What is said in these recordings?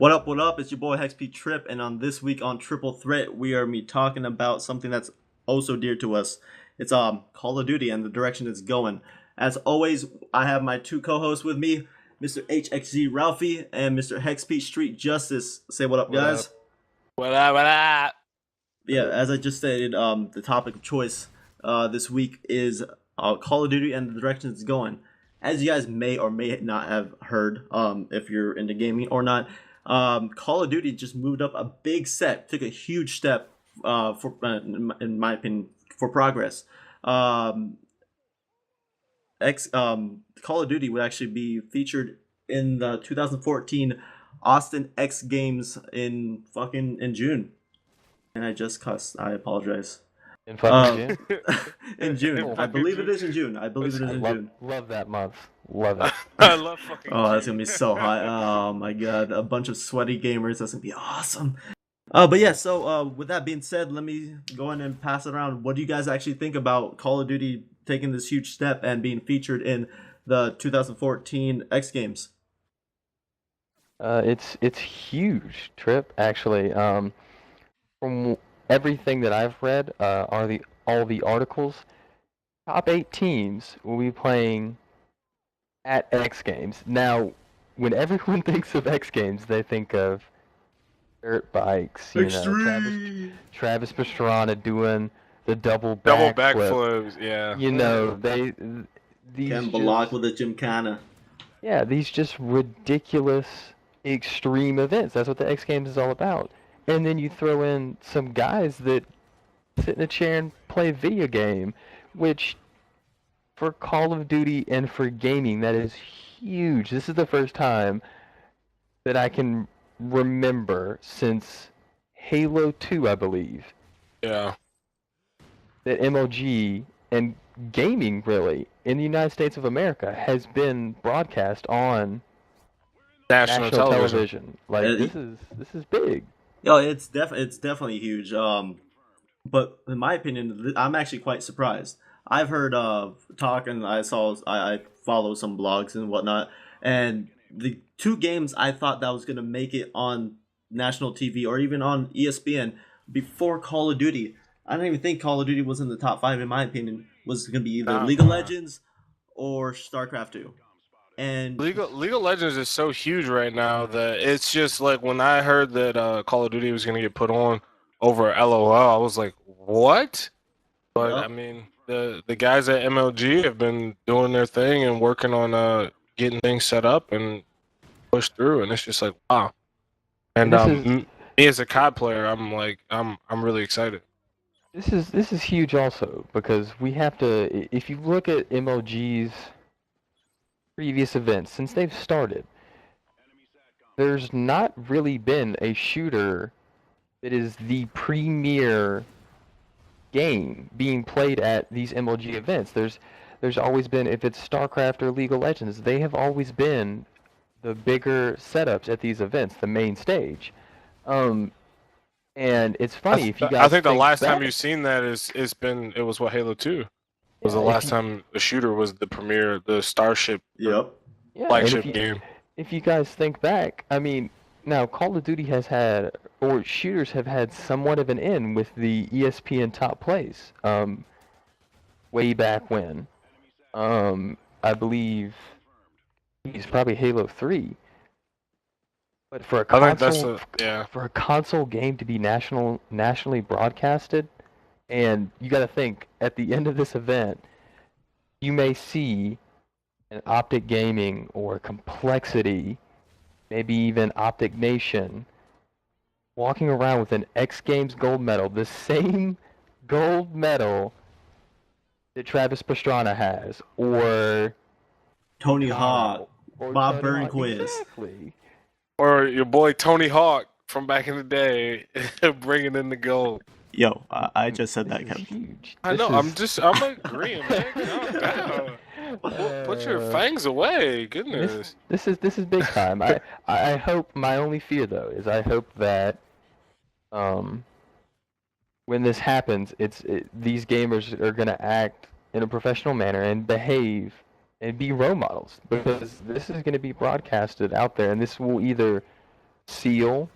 What up? It's your boy HexP Trip, and on this week on Triple Threat, we are talking about something that's also dear to us. It's Call of Duty and the direction it's going. As always, I have my two co-hosts with me, Mr. HXZ Ralphie and Mr. HexP Street Justice. Say what up, What guys. up? What up? What up? Yeah, as I just stated, the topic of choice this week is Call of Duty and the direction it's going. As you guys may or may not have heard, if you're into gaming or not, Call of Duty just moved up a big step, took a huge step in my opinion, for progress. Call of Duty would actually be featured in the 2014 Austin X Games in June. And I just cussed. I apologize. In fucking June? In June. I believe it is in June. June. Love that month. Love it. I love fucking. Oh, that's gonna be so hot. Oh my god, a bunch of sweaty gamers. That's gonna be awesome. But yeah. So with that being said, let me go in and pass it around. What do you guys actually think about Call of Duty taking this huge step and being featured in the 2014 X Games? It's huge, Trip. Actually, from everything that I've read, all the articles, top 8 teams will be playing at X Games. Now, when everyone thinks of X Games, they think of dirt bikes. You know, Travis Pastrana doing the double backflips. Yeah. You know, these Ken Block with a Gymkhana. Yeah, these just ridiculous extreme events. That's what the X Games is all about. And then you throw in some guys that sit in a chair and play a video game, which for Call of Duty and for gaming, that is huge. This is the first time that I can remember since Halo 2, I believe. Yeah. That MLG and gaming, really, in the United States of America has been broadcast on national television. Like, this is big. Yo, it's definitely huge. But in my opinion, I'm actually quite surprised. I've heard talk, and I follow some blogs and whatnot, and the two games I thought that was gonna make it on national TV or even on ESPN before Call of Duty. I don't even think Call of Duty was in the top 5 in my opinion. Was gonna be either League of Legends or StarCraft 2. And League of Legends is so huge right now that it's just like when I heard that Call of Duty was gonna get put on over LOL, I was like, what? But Yep. I mean, the guys at MLG have been doing their thing and working on getting things set up and pushed through, and it's just like, wow. And me as a COD player, I'm really excited. This is huge also because we have to. If you look at MLG's previous events since they've started, there's not really been a shooter that is the premier game being played at these MLG events. There's always been, if it's StarCraft or League of Legends, they have always been the bigger setups at these events, the main stage. And it's funny if you guys. I think the last back, time you've seen that it was what, Halo 2 was the last time the shooter was the premier, the Starship. Yep. Flagship game. If you guys think back, I mean, now Call of Duty has had, or shooters have had somewhat of an in with the ESPN top plays. Way back when. I believe it's probably Halo 3. But for a console, for a console game to be nationally broadcasted, and you got to think at the end of this event, you may see an Optic Gaming or Complexity, maybe even Optic Nation, walking around with an X Games gold medal, the same gold medal that Travis Pastrana has, or Tony Hawk, or Bob Tony Burnquist. Exactly. Or your boy Tony Hawk from back in the day, bringing in the gold. Yo, I just said that, This is Kevin. huge. I know. I'm agreeing, man. Calm down. Put your fangs away. Goodness. This is big time. I hope, my only fear though is I hope that when this happens, these gamers are gonna act in a professional manner and behave and be role models, because this is going to be broadcasted out there, and this will either seal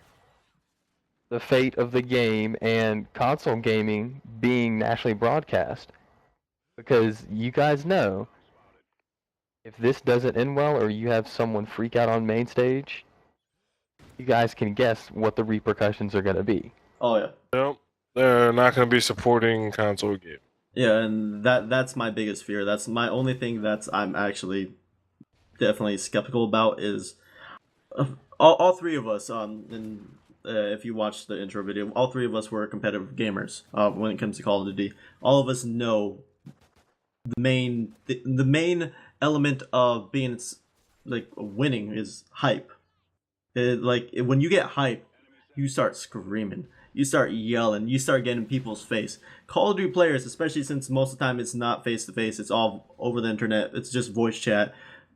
the fate of the game and console gaming being nationally broadcast. Because you guys know, if this doesn't end well or you have someone freak out on main stage, you guys can guess what the repercussions are going to be. Oh yeah. Nope. They're not going to be supporting console games. Yeah, and that's my biggest fear. That's my only thing that's I'm actually definitely skeptical about is all three of us. And if you watch the intro video, all three of us were competitive gamers. When it comes to Call of Duty, all of us know the main element of being like winning is hype. When you get hype, you start screaming, you start yelling, you start getting in people's face. Call of Duty players, especially since most of the time it's not face to face, it's all over the internet. It's just voice chat.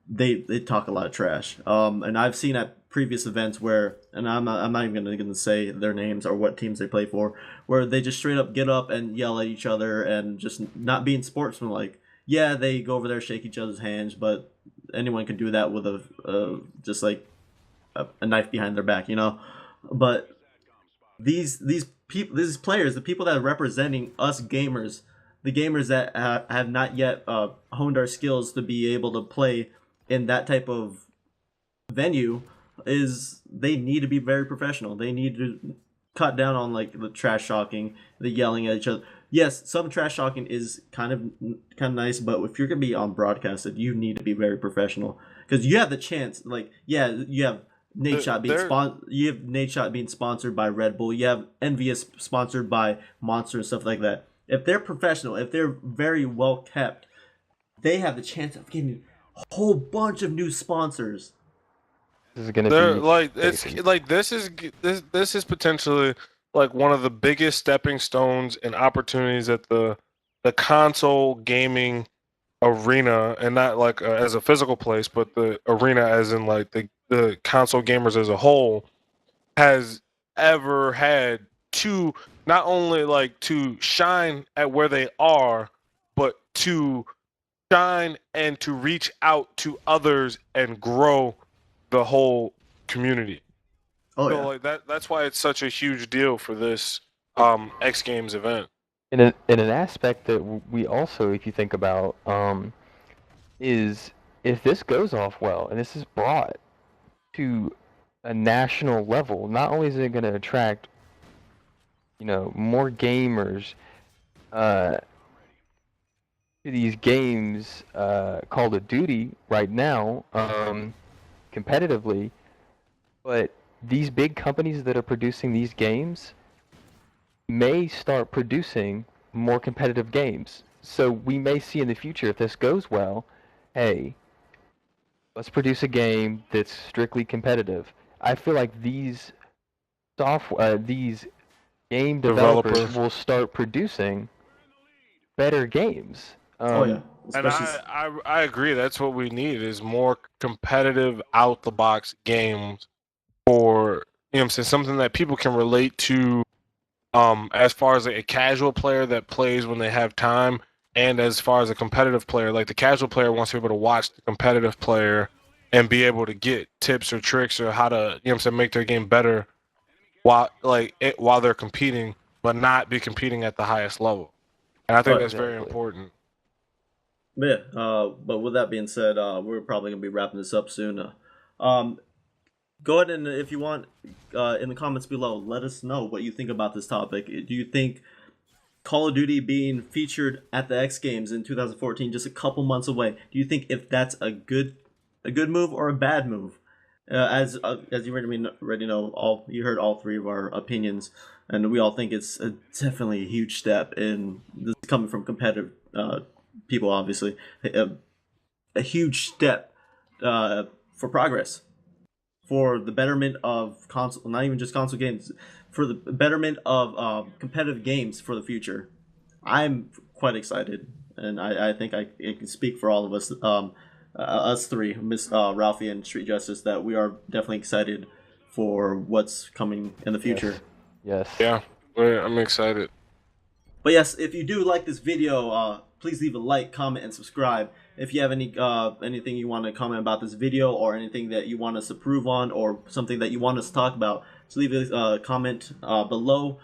They talk a lot of trash. And I've seen at previous events where, and I'm not even gonna say their names or what teams they play for, where they just straight up get up and yell at each other and just not being sportsmanlike. Yeah, they go over there, shake each other's hands, but anyone can do that with just like a knife behind their back, you know. But these people, these players, the people that are representing us gamers, the gamers that have not yet honed our skills to be able to play in that type of venue, is they need to be very professional. They need to cut down on like the trash talking, the yelling at each other. Yes, some trash talking is kind of nice, but if you're gonna be on broadcasted, you need to be very professional because you have the chance. Like, yeah, you have Nate Shot being You have Nate Shot being sponsored by Red Bull. You have Envious sponsored by Monster and stuff like that. If they're professional, if they're very well kept, they have the chance of getting a whole bunch of new sponsors. This is gonna They're be like crazy. it's like this is potentially like one of the biggest stepping stones and opportunities that the console gaming arena, and not like as a physical place, but the arena as in like the console gamers as a whole has ever had, to not only like to shine at where they are, but to shine and to reach out to others and grow the whole community. Oh So yeah. like that's why it's such a huge deal for this X Games event. In an aspect that we also, if you think about, is if this goes off well and this is brought to a national level, not only is it going to attract, more gamers to these games, Call of Duty right now, competitively, but these big companies that are producing these games may start producing more competitive games. So we may see in the future, if this goes well, hey, let's produce a game that's strictly competitive. I feel like these game developers Developers. will start producing better games. Oh yeah. And Especially. I agree. That's what we need, is more competitive out the box games for, you know what I'm saying, something that people can relate to, as far as a casual player that plays when they have time, and as far as a competitive player. Like the casual player wants to be able to watch the competitive player and be able to get tips or tricks or how to, you know what I'm saying, make their game better while they're competing, but not be competing at the highest level. And I think But that's very Exactly. important. yeah. But with that being said, we're probably gonna be wrapping this up soon. Um, Go ahead and if you want, in the comments below, let us know what you think about this topic. Do you think Call of Duty being featured at the X Games in 2014, just a couple months away, do you think if that's a good move or a bad move? As you already know, you heard all three of our opinions, and we all think it's definitely a huge step in this, coming from competitive people, obviously, a huge step for progress, for the betterment of console, not even just console games, for the betterment of competitive games for the future. I'm quite excited, and I think I can speak for all of us, us three, Miss Ralphie and Street Justice, that we are definitely excited for what's coming in the future. Yes. Yeah, I'm excited. But yes, if you do like this video, please leave a like, comment, and subscribe. If you have any anything you want to comment about this video, or anything that you want us to improve on, or something that you want us to talk about, just leave a comment below.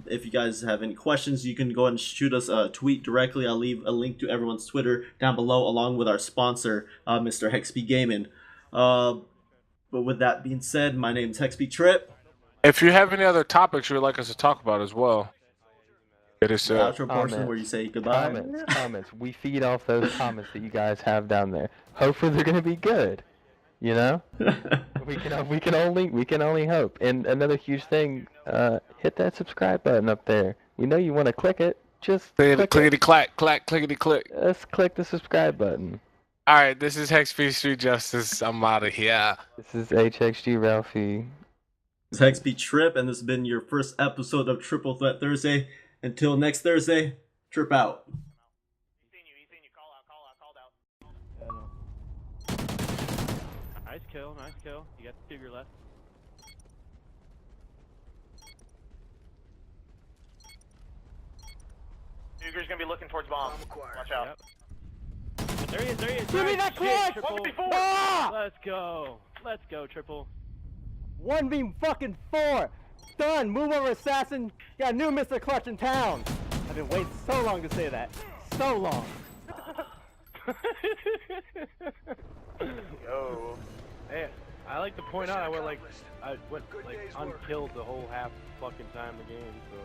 If you guys have any questions, you can go ahead and shoot us a tweet directly. I'll leave a link to everyone's Twitter down below, along with our sponsor, Mr. Hexby Gaming. But with that being said, my name is Hexby Trip. If you have any other topics you would like us to talk about as well, it is The outro portion where you say goodbye. Comments. We feed off those comments that you guys have down there. Hopefully they're gonna be good. You know, we can only hope. And another huge thing, hit that subscribe button up there. We know you want to click it. Just clickety clack, clickety click. Let's click the subscribe button. All right, this is Hexby Street Justice. I'm out of here. This is HXG Ralphie. This is Hexby Trip, and this has been your first episode of Triple Threat Thursday. Until next Thursday, trip out. He's seen you. Called out. Nice kill. You got the figure left. Figure's gonna be looking towards bomb. Watch out. Yep. There he is. Give me that clutch! Ah! Let's go, Triple. 1v4. Done. Move over, assassin. Got a new Mr. Clutch in town. I've been waiting so long to say that. So long. Yo. Hey, I like to point out I went like unkilled the whole half fucking time of the game. So.